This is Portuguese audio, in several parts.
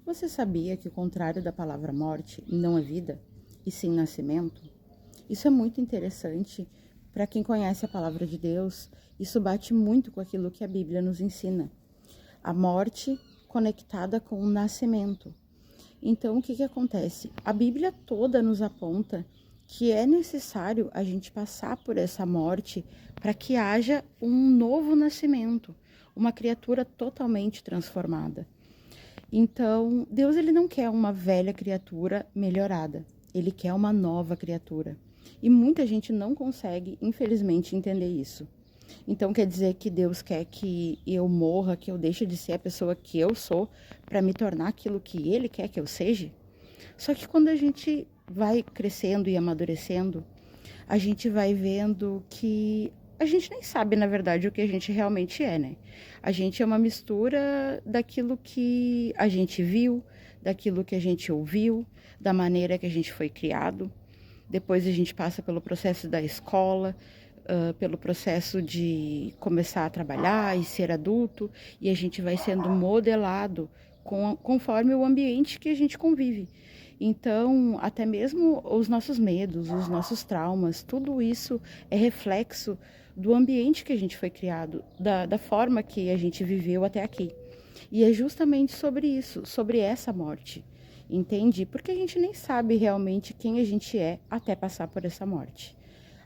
Você sabia que o contrário da palavra morte não é vida, e sim nascimento? Isso é muito interessante para quem conhece a palavra de Deus. Isso bate muito com aquilo que a Bíblia nos ensina. A morte conectada com o nascimento. Então, o que acontece? A Bíblia toda nos aponta que é necessário a gente passar por essa morte para que haja um novo nascimento, uma criatura totalmente transformada. Então, Deus ele não quer uma velha criatura melhorada, ele quer uma nova criatura. E muita gente não consegue, infelizmente, entender isso. Então, quer dizer que Deus quer que eu morra, que eu deixe de ser a pessoa que eu sou, para me tornar aquilo que Ele quer que eu seja? Só que quando a gente vai crescendo e amadurecendo, a gente vai vendo que a gente nem sabe, na verdade, o que a gente realmente é, né? A gente é uma mistura daquilo que a gente viu, daquilo que a gente ouviu, da maneira que a gente foi criado. Depois a gente passa pelo processo da escola, pelo processo de começar a trabalhar e ser adulto, e a gente vai sendo modelado conforme o ambiente que a gente convive. Então, até mesmo os nossos medos, os nossos traumas, tudo isso é reflexo do ambiente que a gente foi criado, da forma que a gente viveu até aqui. E é justamente sobre isso, sobre essa morte, entende? Porque a gente nem sabe realmente quem a gente é até passar por essa morte.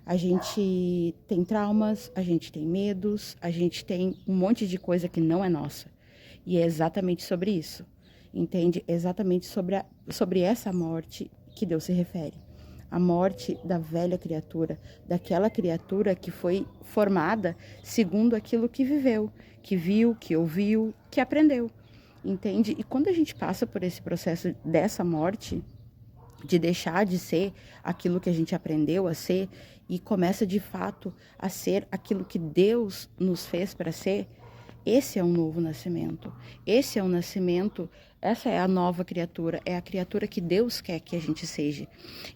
A gente tem traumas, a gente tem medos, a gente tem um monte de coisa que não é nossa. E é exatamente sobre isso, entende? Exatamente sobre essa morte que Deus se refere. A morte da velha criatura, daquela criatura que foi formada segundo aquilo que viveu, que viu, que ouviu, que aprendeu, entende? E quando a gente passa por esse processo dessa morte, de deixar de ser aquilo que a gente aprendeu a ser e começa de fato a ser aquilo que Deus nos fez para ser, esse é um novo nascimento. Esse é um nascimento, essa é a nova criatura, é a criatura que Deus quer que a gente seja.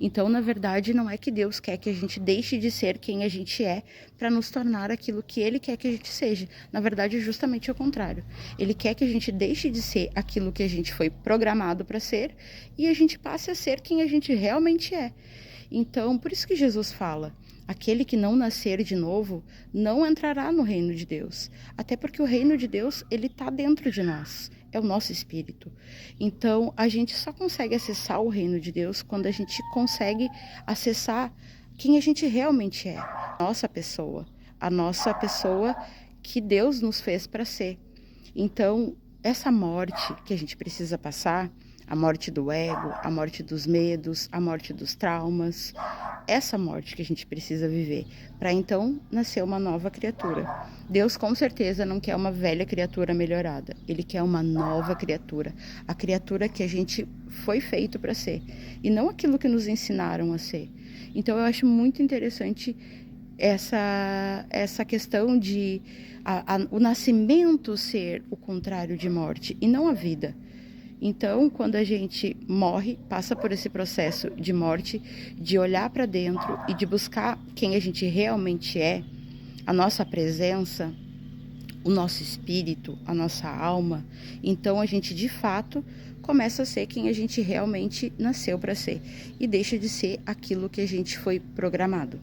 Então, na verdade, não é que Deus quer que a gente deixe de ser quem a gente é para nos tornar aquilo que Ele quer que a gente seja. Na verdade, é justamente o contrário. Ele quer que a gente deixe de ser aquilo que a gente foi programado para ser e a gente passe a ser quem a gente realmente é. Então, por isso que Jesus fala: aquele que não nascer de novo não entrará no reino de Deus. Até porque o reino de Deus, ele está dentro de nós. É o nosso espírito. Então, a gente só consegue acessar o reino de Deus quando a gente consegue acessar quem a gente realmente é. A nossa pessoa que Deus nos fez para ser. Então, essa morte que a gente precisa passar, a morte do ego, a morte dos medos, a morte dos traumas, essa morte que a gente precisa viver, para então nascer uma nova criatura. Deus com certeza não quer uma velha criatura melhorada, Ele quer uma nova criatura, a criatura que a gente foi feito para ser, e não aquilo que nos ensinaram a ser. Então eu acho muito interessante essa questão de o nascimento ser o contrário de morte, e não a vida. Então, quando a gente morre, passa por esse processo de morte, de olhar para dentro e de buscar quem a gente realmente é, a nossa presença, o nosso espírito, a nossa alma, então a gente de fato começa a ser quem a gente realmente nasceu para ser e deixa de ser aquilo que a gente foi programado.